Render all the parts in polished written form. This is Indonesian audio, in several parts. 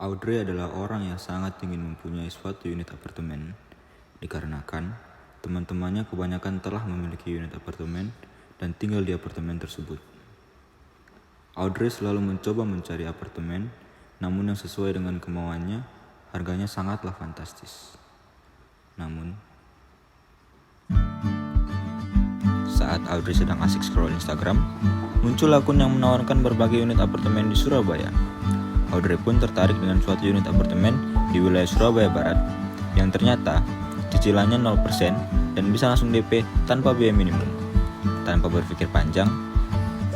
Audrey adalah orang yang sangat ingin mempunyai suatu unit apartemen, dikarenakan teman-temannya kebanyakan telah memiliki unit apartemen dan tinggal di apartemen tersebut. Audrey selalu mencoba mencari apartemen, namun yang sesuai dengan kemauannya, harganya sangatlah fantastis. Namun, saat Audrey sedang asik scroll Instagram, muncul akun yang menawarkan berbagai unit apartemen di Surabaya. Audrey pun tertarik dengan suatu unit apartemen di wilayah Surabaya Barat yang ternyata cicilannya 0% dan bisa langsung DP tanpa biaya minimum. Tanpa berpikir panjang,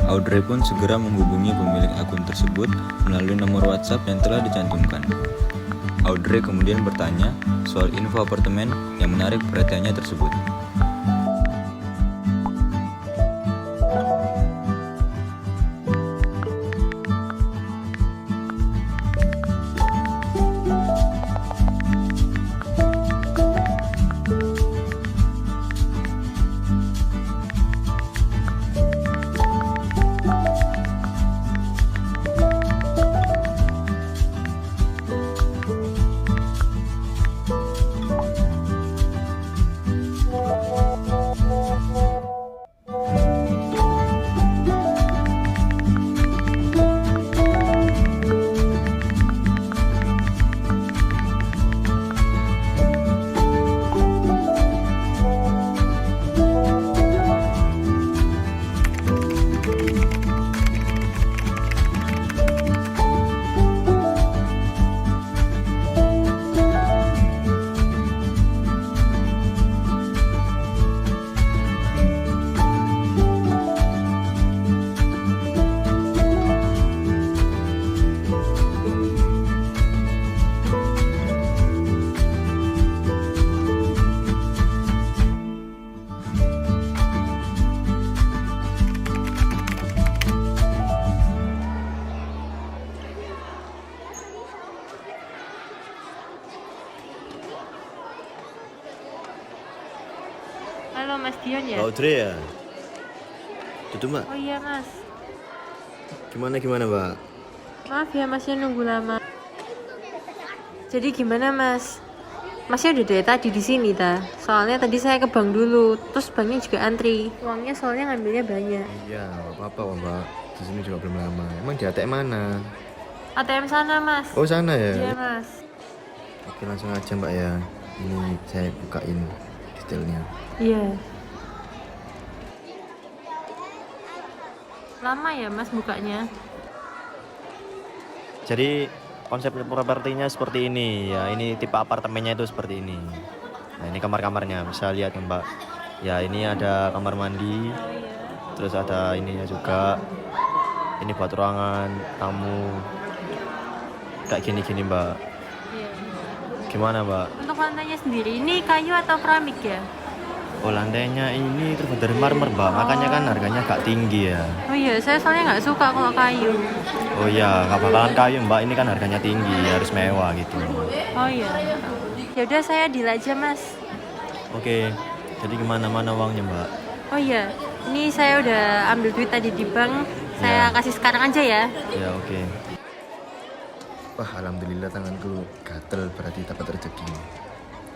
Audrey pun segera menghubungi pemilik akun tersebut melalui nomor WhatsApp yang telah dicantumkan. Audrey kemudian bertanya soal info apartemen yang menarik perhatiannya tersebut. Halo Mas Dion ya? Audrey ya? Duduk mbak, Oh iya Mas. gimana mbak? Maaf ya Masnya nunggu lama. Jadi gimana Mas? Masnya udah dari tadi di sini ta? Soalnya tadi saya ke bank dulu, terus banknya juga antri. Uangnya soalnya ngambilnya banyak. Iya, gak apa-apa kok mbak, di sini juga belum lama. Emang di ATM mana? ATM sana Mas. Oh sana ya? Iya Mas. Oke langsung aja mbak ya, ini saya bukain detailnya. Iya. Lama ya Mas bukanya? Jadi konsep propertinya seperti ini ya, ini tipe apartemennya itu seperti ini. Nah ini kamar-kamarnya, bisa lihat ya mbak. Ya ini ada kamar mandi, terus ada ininya juga. Ini buat ruangan tamu. Kayak gini-gini mbak. Iya. Gimana mbak? Untuk lantainya sendiri, ini kayu atau keramik ya? Oh lantainya ini terbuat dari marmer mbak, makanya kan harganya agak tinggi ya. Oh iya, saya soalnya nggak suka kalau kayu. Oh iya, nggak bakalan kayu mbak, ini kan harganya tinggi, harus mewah gitu. Oh iya. Ya udah saya deal aja Mas. Oke, jadi mana uangnya mbak? Oh iya, ini saya udah ambil duit tadi di bank. Saya Ya. kasih sekarang aja ya. Ya oke. Wah alhamdulillah tanganku gatel, berarti dapat rezeki.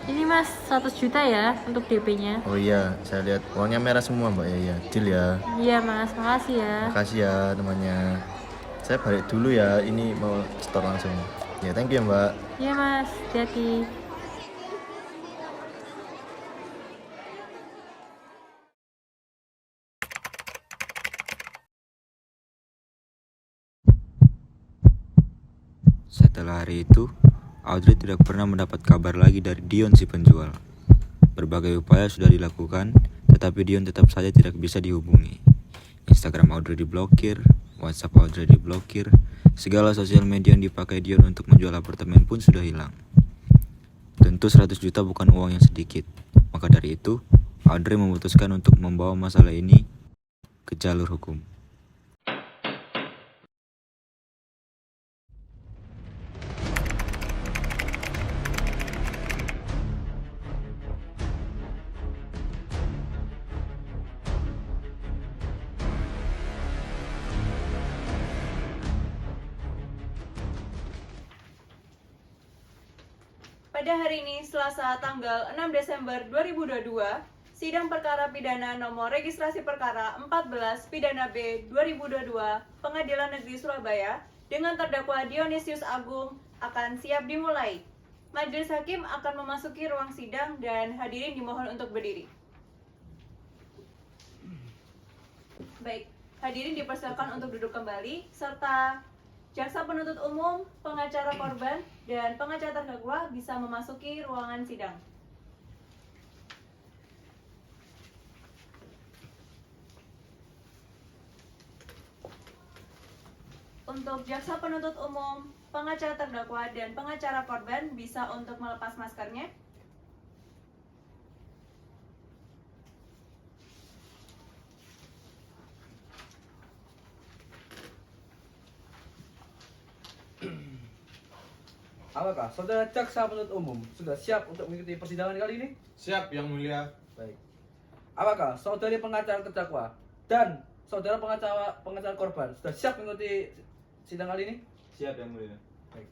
Ini Mas, 100 juta ya untuk DP-nya. Oh iya, saya lihat uangnya merah semua mbak ya, deal ya. Iya Mas, makasih ya. Makasih ya temannya. Saya balik dulu ya, ini mau store langsung. Ya thank you ya mbak. Iya Mas, hati-hati. Setelah hari itu, Audrey tidak pernah mendapat kabar lagi dari Dion si penjual. Berbagai upaya sudah dilakukan, tetapi Dion tetap saja tidak bisa dihubungi. Instagram Audrey diblokir, WhatsApp Audrey diblokir, segala sosial media yang dipakai Dion untuk menjual apartemen pun sudah hilang. Tentu 100 juta bukan uang yang sedikit. Maka dari itu, Audrey memutuskan untuk membawa masalah ini ke jalur hukum. Pada hari ini, Selasa tanggal 6 Desember 2022, sidang perkara pidana nomor registrasi perkara 14 pidana B 2022 Pengadilan Negeri Surabaya dengan terdakwa Dionysius Agung akan siap dimulai. Majelis Hakim akan memasuki ruang sidang dan hadirin dimohon untuk berdiri. Baik, hadirin dipersilakan untuk duduk kembali serta jaksa penuntut umum, pengacara korban, dan pengacara terdakwa bisa memasuki ruangan sidang. Untuk jaksa penuntut umum, pengacara terdakwa, dan pengacara korban bisa untuk melepas maskernya. Apakah saudara jaksa penuntut umum sudah siap untuk mengikuti persidangan kali ini? Siap, Yang Mulia. Baik. Apakah saudari pengacara terdakwa dan saudara pengacara korban sudah siap mengikuti sidang kali ini? Siap Yang Mulia. Baik.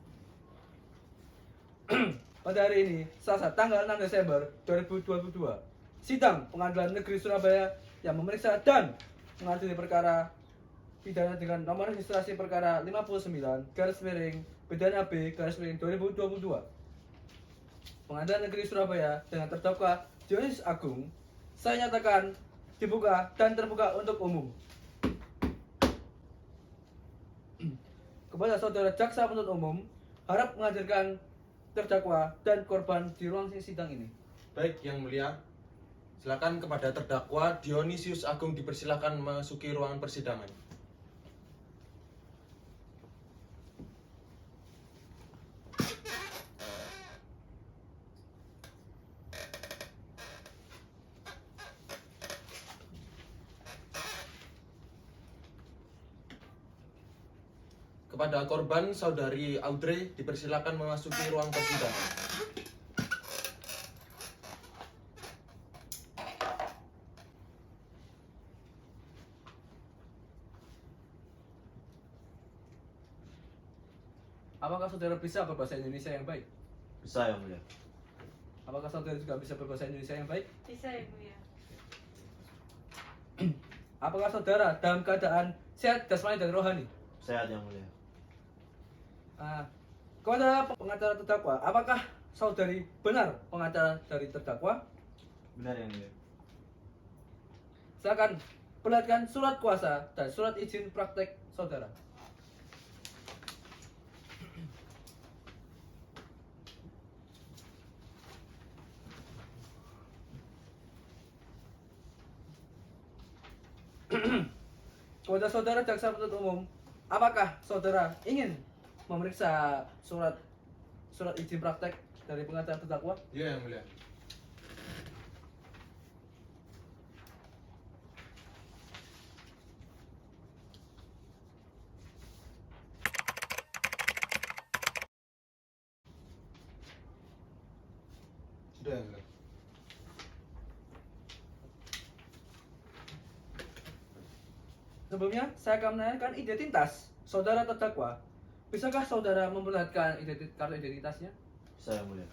Pada hari ini, Selasa tanggal 6 Desember 2022, sidang Pengadilan Negeri Surabaya yang memeriksa dan mengadili perkara pidana dengan nomor registrasi perkara 59/pidana B/2022. Pengadilan Negeri Surabaya dengan terdakwa Dionysius Agung saya nyatakan dibuka dan terbuka untuk umum. Kepada saudara jaksa penuntut umum, harap menghadirkan terdakwa dan korban di ruang sidang ini. Baik, Yang Mulia. Silakan kepada terdakwa Dionysius Agung dipersilakan memasuki ruangan persidangan. Kepada korban, saudari Audrey, dipersilakan memasuki ruang persidangan. Apakah saudara bisa berbahasa Indonesia yang baik? Bisa Yang Mulia. Apakah saudara juga bisa berbahasa Indonesia yang baik? Bisa, Ibu ya. Apakah saudara dalam keadaan sehat jasmani dan rohani? Sehat Yang Mulia. Kepada pengacara terdakwa, apakah saudari benar pengacara dari terdakwa? Benar Yang Mulia. Silakan perlihatkan surat kuasa dan surat izin praktek saudara. Kepada saudara jaksa penuntut umum, apakah saudara ingin memeriksa surat izin praktek dari pengacara terdakwa? Iya, Yang Mulia. Sudah, Yang Mulia. Sebelumnya, saya akan menanyakan identitas saudara terdakwa. Bisakah saudara memperlihatkan kartu identitasnya? Bisa Yang Mulia.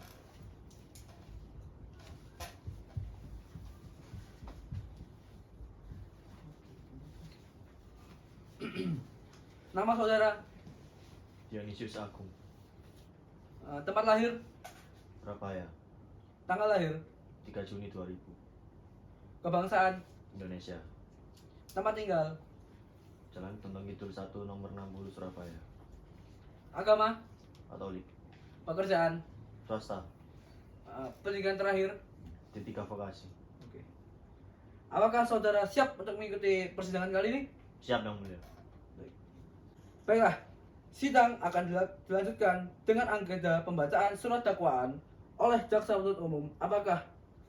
Nama saudara, Dionysius Agung. tempat lahir, Surabaya. tanggal lahir, 3 Juni 2000. kebangsaan, Indonesia. tempat tinggal, Jalan Tentang Kidul 1 nomor 60 Surabaya. agama, Katolik. pekerjaan, Swasta. pendidikan terakhir. D3 vokasi. Oke. Apakah saudara siap untuk mengikuti persidangan kali ini? Siap Yang Mulia. Baiklah, sidang akan dilanjutkan dengan agenda pembacaan surat dakwaan oleh jaksa penuntut umum. Apakah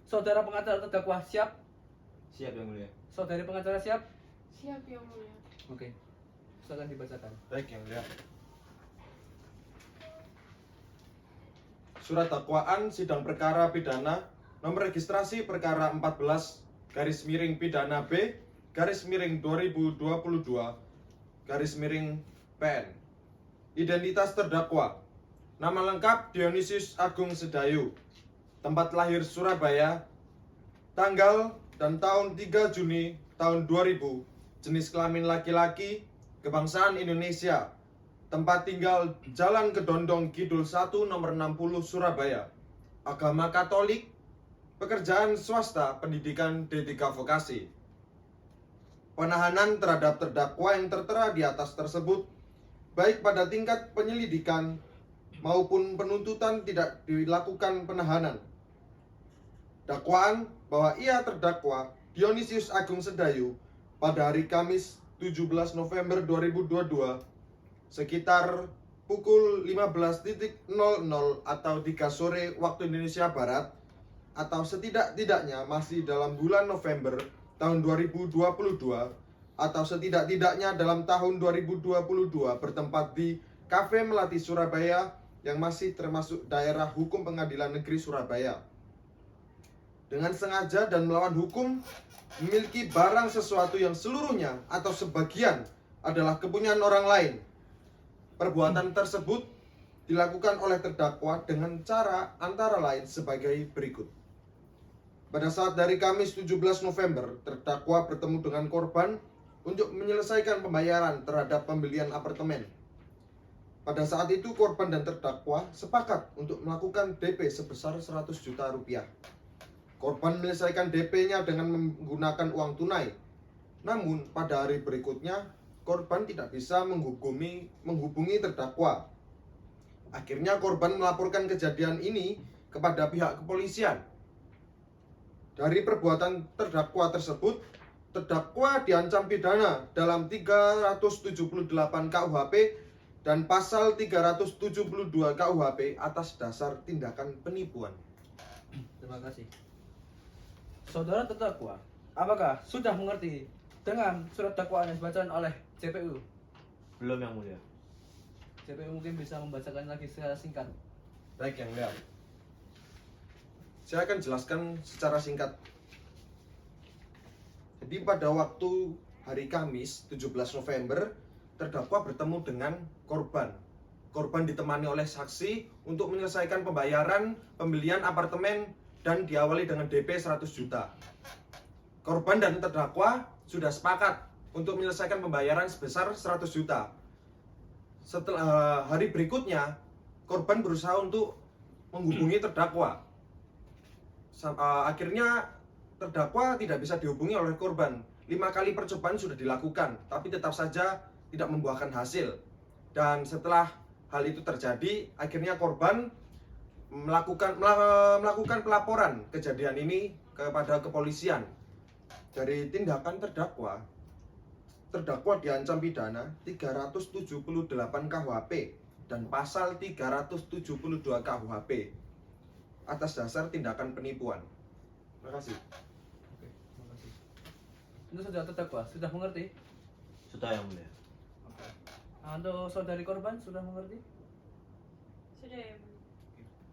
saudara pengacara terdakwa siap? Siap Yang Mulia. Saudari pengacara siap? Siap, Yang Mulia. Oke. Silakan dibacakan. Baik, Yang Mulia. Surat dakwaan sidang perkara pidana nomor registrasi perkara 14 garis miring pidana B garis miring 2022 garis miring PN. Identitas terdakwa Nama lengkap Dionysius Agung Sedayu. Tempat lahir Surabaya. Tanggal dan tahun 3 Juni tahun 2000. Jenis kelamin laki-laki. Kebangsaan Indonesia. Tempat tinggal Jalan Kedondong Kidul 1 nomor 60 Surabaya. Agama Katolik. Pekerjaan swasta, pendidikan D3 vokasi. Penahanan terhadap terdakwa yang tertera di atas tersebut, baik pada tingkat penyelidikan maupun penuntutan tidak dilakukan penahanan. Dakwaan bahwa ia terdakwa Dionysius Agung Sedayu pada hari Kamis 17 November 2022 sekitar pukul 15.00 atau 3 sore waktu Indonesia Barat atau setidak-tidaknya masih dalam bulan November tahun 2022 atau setidak-tidaknya dalam tahun 2022 bertempat di Cafe Melati Surabaya yang masih termasuk daerah hukum Pengadilan Negeri Surabaya. Dengan sengaja dan melawan hukum, memiliki barang sesuatu yang seluruhnya atau sebagian adalah kepunyaan orang lain. Perbuatan tersebut dilakukan oleh terdakwa dengan cara antara lain sebagai berikut. Pada saat dari Kamis 17 November, terdakwa bertemu dengan korban untuk menyelesaikan pembayaran terhadap pembelian apartemen. Pada saat itu korban dan terdakwa sepakat untuk melakukan DP sebesar 100 juta rupiah. Korban menyelesaikan DP-nya dengan menggunakan uang tunai. Namun pada hari berikutnya, korban tidak bisa menghubungi terdakwa. Akhirnya korban melaporkan kejadian ini kepada pihak kepolisian. Dari perbuatan terdakwa tersebut, terdakwa diancam pidana dalam 378 KUHP dan pasal 372 KUHP atas dasar tindakan penipuan. Terima kasih. Saudara terdakwa, apakah sudah mengerti dengan surat dakwaan yang dibacakan oleh JPU? Belum, Yang Mulia. JPU mungkin bisa membacakan lagi secara singkat. Baik, Yang Mulia. Saya akan jelaskan secara singkat. Jadi pada waktu hari Kamis 17 November, terdakwa bertemu dengan korban. Korban ditemani oleh saksi untuk menyelesaikan pembayaran pembelian apartemen dan diawali dengan DP 100 juta. Korban dan terdakwa sudah sepakat untuk menyelesaikan pembayaran sebesar 100 juta. Setelah hari berikutnya, korban berusaha untuk menghubungi terdakwa. Akhirnya terdakwa tidak bisa dihubungi oleh korban. 5 kali percobaan sudah dilakukan, tapi tetap saja tidak membuahkan hasil. Dan setelah hal itu terjadi, akhirnya korban melakukan pelaporan kejadian ini kepada kepolisian. Dari tindakan terdakwa diancam pidana 378 KUHP dan pasal 372 KUHP atas dasar tindakan penipuan. Terima kasih. Oke, terima kasih. Untuk saudara terdakwa sudah mengerti? Sudah, Yang Mulia. Oke. Untuk saudari korban sudah mengerti? Sudah ya, Bu.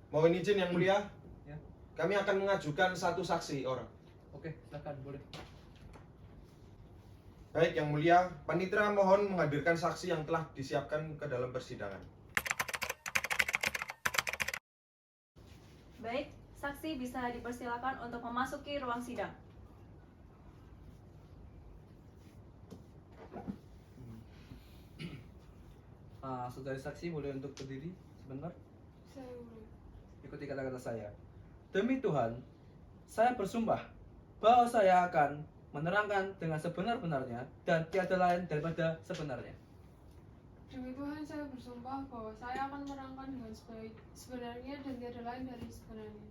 Mohon izin Yang Mulia, Ya. kami akan mengajukan satu saksi orang. Oke, silakan, boleh. Baik Yang Mulia, Panitera mohon menghadirkan saksi yang telah disiapkan ke dalam persidangan. Baik, saksi bisa dipersilakan untuk memasuki ruang sidang. Saudari saksi boleh untuk berdiri sebentar? Ikuti kata-kata saya. Demi Tuhan, saya bersumpah bahwa saya akan menerangkan dengan sebenar-benarnya dan tiada lain daripada sebenarnya. Demi Tuhan, saya bersumpah bahwa saya akan menerangkan dengan sebenarnya dan tiada lain dari sebenarnya.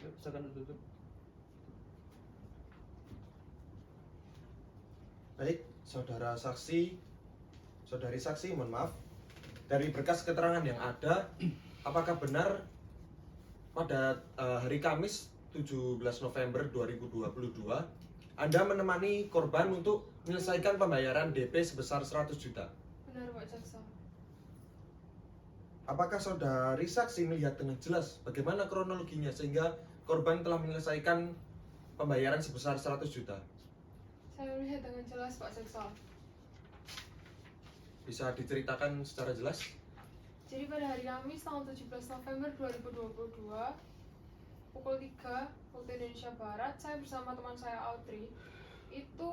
Yuk, silakan tutup. Baik, saudari saksi, mohon maaf. Dari berkas keterangan yang ada, apakah benar pada hari Kamis 17 November 2022 Anda menemani korban untuk menyelesaikan pembayaran DP sebesar 100 juta? Benar, Pak Jaksa. Apakah saudari saksi melihat dengan jelas bagaimana kronologinya sehingga korban telah menyelesaikan pembayaran sebesar 100 juta? Saya melihat dengan jelas, Pak Jaksa. Bisa diceritakan secara jelas? Jadi pada hari Kamis tanggal 17 November 2022 pukul 3 waktu Indonesia Barat, saya bersama teman saya Audrey itu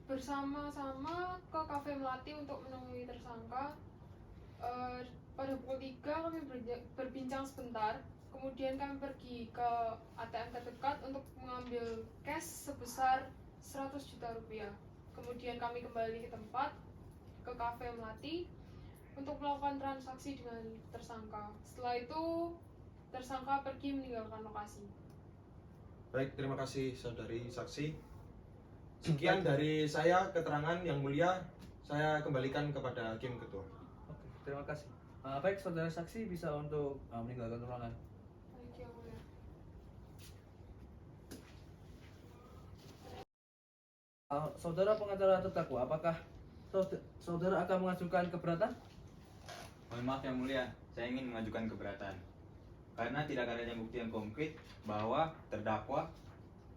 bersama-sama ke Cafe Melati untuk menemui tersangka. Pada pukul 3 kami berbincang sebentar, kemudian kami pergi ke ATM terdekat untuk mengambil cash sebesar 100 juta rupiah. Kemudian kami kembali ke tempat, ke Cafe Melati untuk melakukan transaksi dengan tersangka. Setelah itu tersangka pergi meninggalkan lokasi. Baik, terima kasih saudari saksi. Sekian dari saya keterangan yang mulia. Saya kembalikan kepada Hakim Ketua. Oke, terima kasih. Baik, saudara saksi bisa untuk meninggalkan ruangan. Baik, Yang Mulia. Saudara pengacara terdakwa, apakah saudara akan mengajukan keberatan? Mohon maaf yang mulia, saya ingin mengajukan keberatan karena tidak adanya bukti yang konkret bahwa terdakwa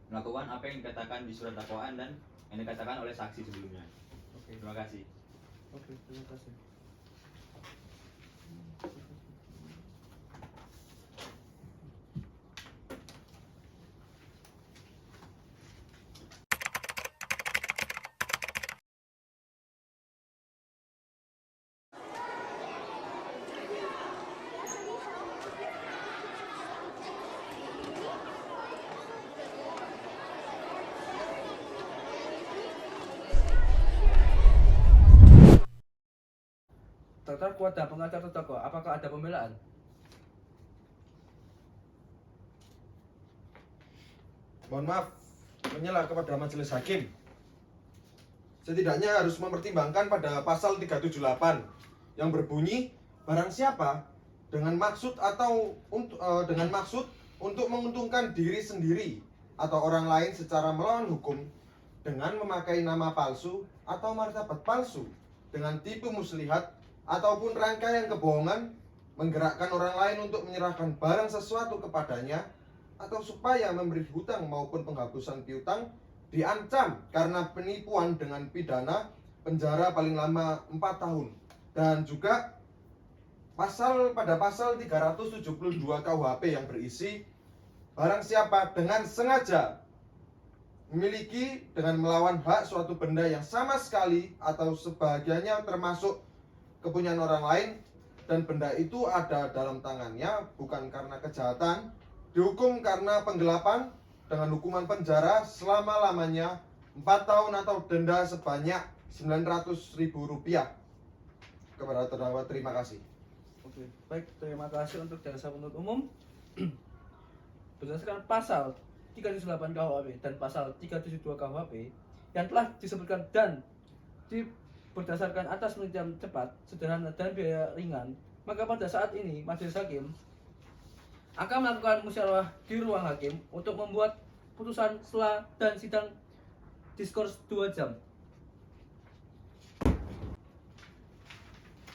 melakukan apa yang dikatakan di surat dakwaan dan yang dikatakan oleh saksi sebelumnya. Oke. Terima kasih. Oke, terima kasih. Terdakwa dan pengacara terdakwa, apakah ada pembelaan? Mohon maaf, menyela kepada majelis hakim. Setidaknya harus mempertimbangkan pada pasal 378 yang berbunyi barang siapa dengan maksud untuk menguntungkan diri sendiri atau orang lain secara melawan hukum dengan memakai nama palsu atau martabat palsu dengan tipu muslihat ataupun rangkaian kebohongan menggerakkan orang lain untuk menyerahkan barang sesuatu kepadanya atau supaya memberi hutang maupun penghapusan piutang diancam karena penipuan dengan pidana penjara paling lama 4 tahun. Dan juga pada pasal 372 KUHP yang berisi barang siapa dengan sengaja memiliki dengan melawan hak suatu benda yang sama sekali atau sebagiannya termasuk kepunyaan orang lain dan benda itu ada dalam tangannya bukan karena kejahatan, dihukum karena penggelapan dengan hukuman penjara selama-lamanya 4 tahun atau denda sebanyak Rp900.000. Kepada terdakwa, terima kasih. Oke, baik, terima kasih untuk jaksa penuntut umum. Berdasarkan pasal 378 KUHP dan pasal 372 KUHP yang telah disebutkan dan berdasarkan atas penelitian cepat, sederhana dan biaya ringan, maka pada saat ini majelis hakim akan melakukan musyawarah di ruang hakim untuk membuat putusan setelah dan sidang diskors 2 jam.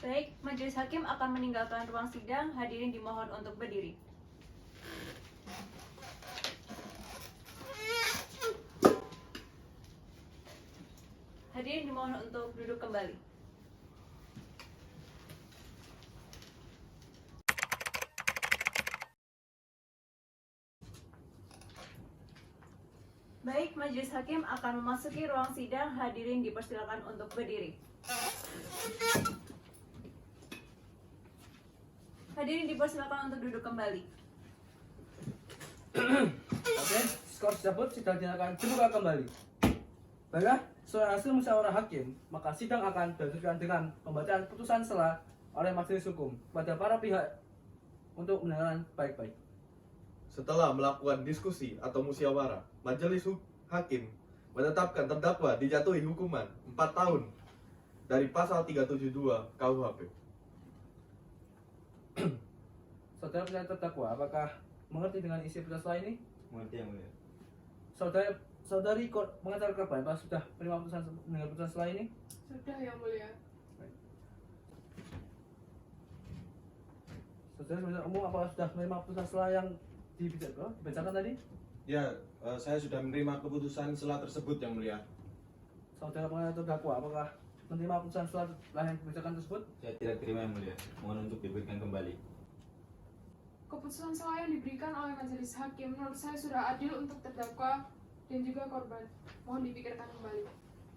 Baik, majelis hakim akan meninggalkan ruang sidang. Hadirin dimohon untuk berdiri. Hadirin dimohon untuk duduk kembali. Baik, majelis hakim akan memasuki ruang sidang. Hadirin dipersilakan untuk berdiri. Hadirin dipersilakan untuk duduk kembali. Oke, skor tersebut sidang akan dibuka kembali. Baiklah, setelah hasil musyawarah hakim, maka sidang akan dilanjutkan dengan pembacaan putusan selah oleh majelis hukum pada para pihak untuk mendengarkan baik-baik. Setelah melakukan diskusi atau musyawarah, majelis hakim menetapkan terdakwa dijatuhi hukuman 4 tahun dari pasal 372 KUHP. Saudara penasihat terdakwa, apakah mengerti dengan isi putusan selah ini? Mengerti yang mulia. Saudari pengacara korban, apakah sudah menerima putusan selah ini? Sudah, Yang Mulia. Saudara penuntut umum, apakah sudah menerima putusan selah yang dibacakan tadi? Ya, saya sudah menerima keputusan selah tersebut yang mulia. Saudara pengacara terdakwa, apakah menerima putusan setelah yang kebijakan tersebut? Saya tidak terima yang mulia. Mohon untuk diberikan kembali. Keputusan selah yang diberikan oleh majelis hakim menurut saya sudah adil untuk terdakwa dan juga korban. Mohon dipikirkan kembali.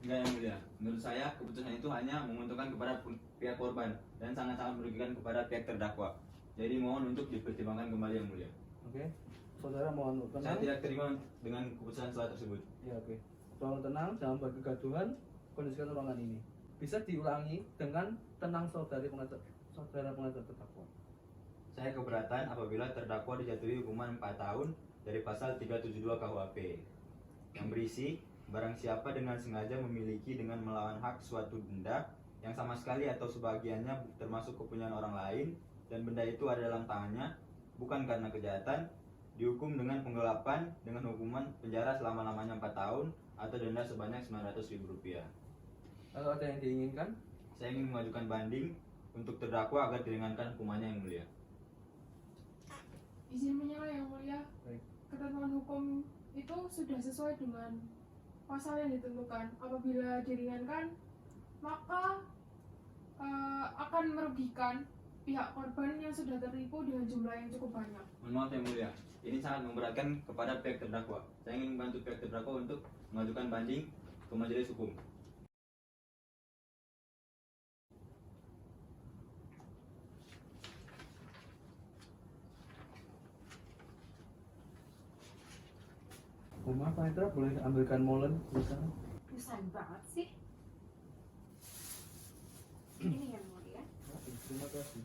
Enggak yang mulia. Menurut saya keputusan itu hanya menguntungkan kepada pihak korban dan sangat-sangat merugikan kepada pihak terdakwa. Jadi mohon untuk dipertimbangkan kembali yang mulia. Oke. Saudara mohon Saya tenang. tidak terima dengan keputusan selah tersebut. Ya, oke. Tolong tenang, jangan buat kegaduhan. Kondisikan ruangan ini. Bisa diulangi dengan tenang saudara pengacara terdakwa. Saya keberatan apabila terdakwa dijatuhi hukuman 4 tahun dari pasal 372 KUHP yang berisi barang siapa dengan sengaja memiliki dengan melawan hak suatu benda yang sama sekali atau sebagiannya termasuk kepunyaan orang lain dan benda itu ada dalam tangannya bukan karena kejahatan dihukum dengan penggelapan dengan hukuman penjara selama-lamanya 4 tahun atau denda sebanyak Rp900.000. Lalu ada yang diinginkan? Saya ingin mengajukan banding untuk terdakwa agar diringankan hukumannya yang mulia. Izin menyala yang mulia. Baik. Ketentuan hukum itu sudah sesuai dengan pasal yang ditentukan. Apabila diringankan, maka akan merugikan pihak korban yang sudah tertipu dengan jumlah yang cukup banyak. Mohon maaf yang mulia, ini sangat memberatkan kepada pihak terdakwa. Saya ingin membantu pihak terdakwa untuk mengajukan banding ke majelis hukum. Maaf Pak Hendra, boleh ambilkan molen di sana? Bosan banget sih. Ini yang mulia. Oke, terima kasih.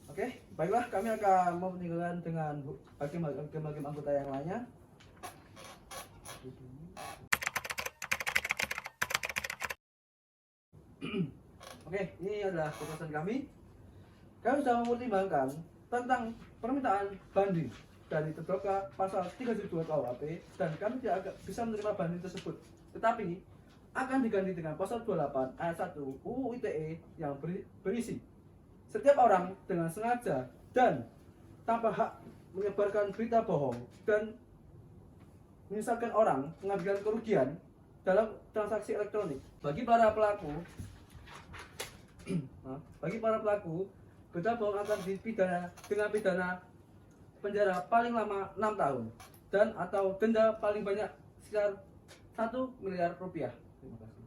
Oke, baiklah kami akan mau meninggalkan dengan hakim-hakim anggota yang lainnya. Oke, ini adalah putusan kami. Kami sudah mempertimbangkan tentang permintaan banding dari terdakwa pasal 372 KUHP dan kami tidak bisa menerima banding tersebut. Tetapi akan diganti dengan pasal 28 ayat 1 UU ITE yang berisi setiap orang dengan sengaja dan tanpa hak menyebarkan berita bohong dan menyesatkan orang mengambil kerugian dalam transaksi elektronik bagi para pelaku berita bohong akan dipidana dengan pidana penjara paling lama 6 tahun dan atau denda paling banyak sekitar 1 miliar rupiah. Terima kasih.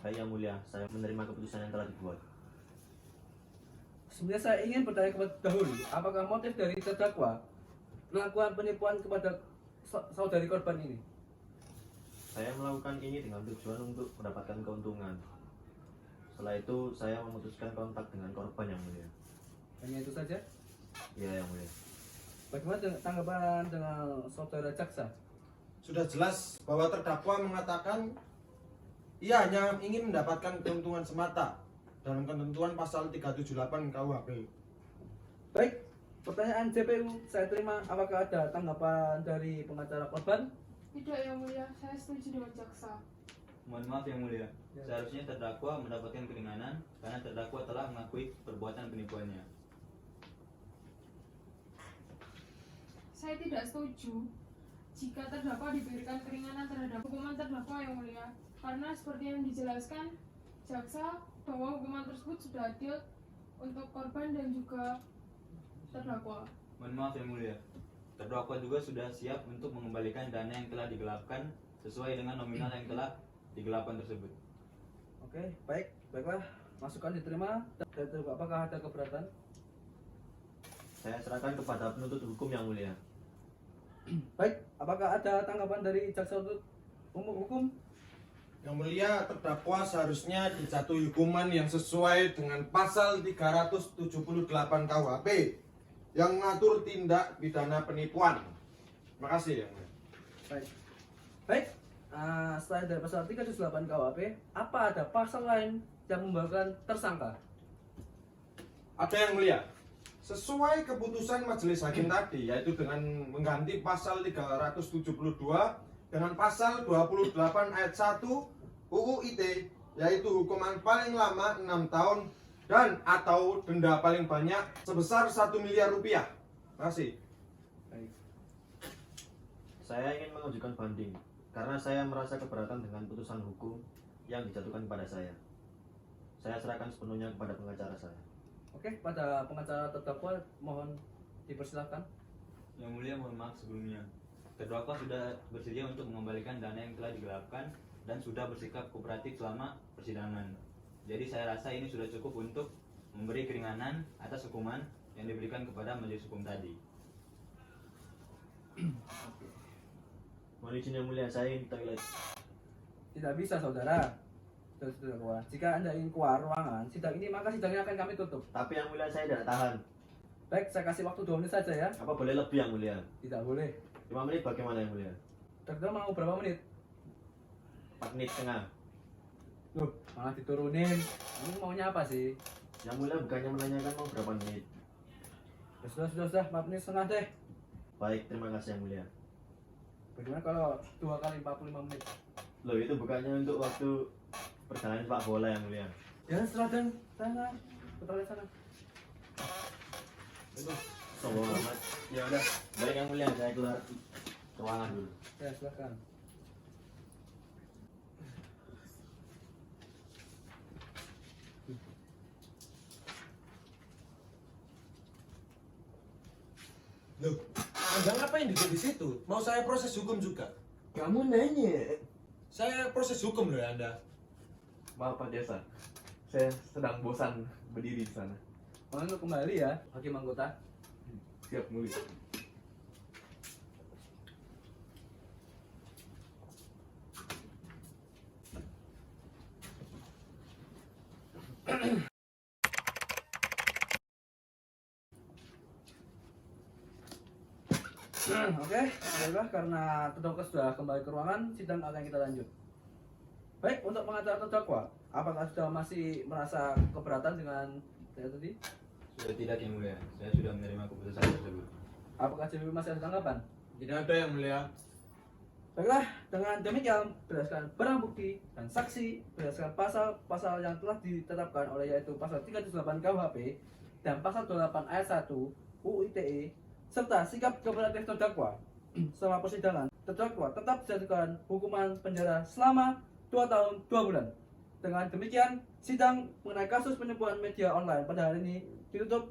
Baik yang mulia, saya menerima keputusan yang telah dibuat. Sebenarnya saya ingin bertanya dahulu, apakah motif dari terdakwa melakukan penipuan kepada saudari korban ini? Saya melakukan ini dengan tujuan untuk mendapatkan keuntungan. Setelah itu saya memutuskan kontak dengan korban yang mulia. Hanya itu saja? Iya yang mulia. Bagaimana tanggapan dengan saudara jaksa? Sudah jelas bahwa terdakwa mengatakan ia hanya ingin mendapatkan keuntungan semata dalam ketentuan pasal 378 KUHP. Baik, pertanyaan JPU saya terima. Apakah ada tanggapan dari pengacara korban? Tidak yang mulia, saya setuju dengan jaksa. Mohon maaf yang mulia, seharusnya terdakwa mendapatkan keringanan karena terdakwa telah mengakui perbuatan penipuannya. Saya tidak setuju jika terdakwa diberikan keringanan terhadap hukuman terdakwa yang mulia, karena seperti yang dijelaskan jaksa bahwa hukuman tersebut sudah adil untuk korban dan juga terdakwa. Mohon maaf yang mulia, terdakwa juga sudah siap untuk mengembalikan dana yang telah digelapkan sesuai dengan nominal yang telah digelapkan tersebut. Oke, baiklah. Masukan diterima. Apakah ada keberatan? Saya serahkan kepada penuntut hukum yang mulia. Baik, apakah ada tanggapan dari jaksa penuntut hukum? Yang mulia, terdakwa seharusnya dijatuhi hukuman yang sesuai dengan pasal 378 KUHP yang mengatur tindak pidana penipuan. Terima kasih yang mulia. Baik. Selain dari pasal 378 KUHP, apa ada pasal lain yang membawakan tersangka? Ada yang mulia. Sesuai keputusan majelis hakim tadi, yaitu dengan mengganti pasal 372 dengan pasal 28 ayat 1 UU ITE, yaitu hukuman paling lama 6 tahun dan atau denda paling banyak sebesar 1 miliar rupiah. Terima kasih. Baik. Saya ingin mengajukan banding karena saya merasa keberatan dengan putusan hukum yang dijatuhkan kepada saya. Saya serahkan sepenuhnya kepada pengacara saya. Oke, pada pengacara terdakwa mohon dipersilakan. Yang mulia, mohon maaf sebelumnya. Terdakwa sudah bersedia untuk mengembalikan dana yang telah digelapkan dan sudah bersikap kooperatif selama persidangan. Jadi saya rasa ini sudah cukup untuk memberi keringanan atas hukuman yang diberikan kepada majelis hukum tadi. Mohon izin yang mulia, saya ingin di toilet. Tidak bisa, saudara. Terdakwa, jika Anda ingin keluar ruangan sidang ini, maka sidangnya akan kami tutup. Tapi yang mulia, saya tidak tahan. Baik, saya kasih waktu 2 menit saja ya. Apa boleh lebih yang mulia? Tidak boleh. 5 menit bagaimana yang mulia? Terdakwa mau berapa menit? 4 menit setengah. Loh, malah diturunin. Kamu maunya apa sih? Yang mulia bukannya menanyakan mau berapa menit. Ya, sudah, 4 menit setengah deh. Baik, terima kasih yang mulia. Bagaimana kalau 2 kali 45 menit? Loh, itu bukannya untuk waktu perjalanan sepak bola yang mulia. Ya, serahkan sana. Ke toilet sana. Sombong amat. Ya udah, baik yang mulia, saya keluar ruangan dulu. Ya, silakan. Loh, Anda ngapain duduk di situ? Mau saya proses hukum juga? Kamu nanya. Saya proses hukum loh ya Anda. Maaf Pak Desa, saya sedang bosan berdiri di sana. Mohon untuk kembali ya, hakim anggota. Siap mulia. Oke, baiklah, karena terdakwa sudah kembali ke ruangan, sidang akan kita lanjut. Baik, untuk pengacara terdakwa, apakah sudah masih merasa keberatan dengan saya tadi? Sudah tidak yang mulia, saya sudah menerima keputusan tersebut. Apakah JPP masih ada tanggapan? Tidak ada yang mulia. Baiklah, dengan demikian berdasarkan barang bukti dan saksi berdasarkan pasal-pasal yang telah ditetapkan oleh yaitu pasal 378 KUHP dan pasal 28 ayat 1 UU ITE serta sikap kooperatif terdakwa selama persidangan, terdakwa tetap dijatuhkan hukuman penjara selama 2 tahun 2 bulan. Dengan demikian, sidang mengenai kasus penipuan media online pada hari ini ditutup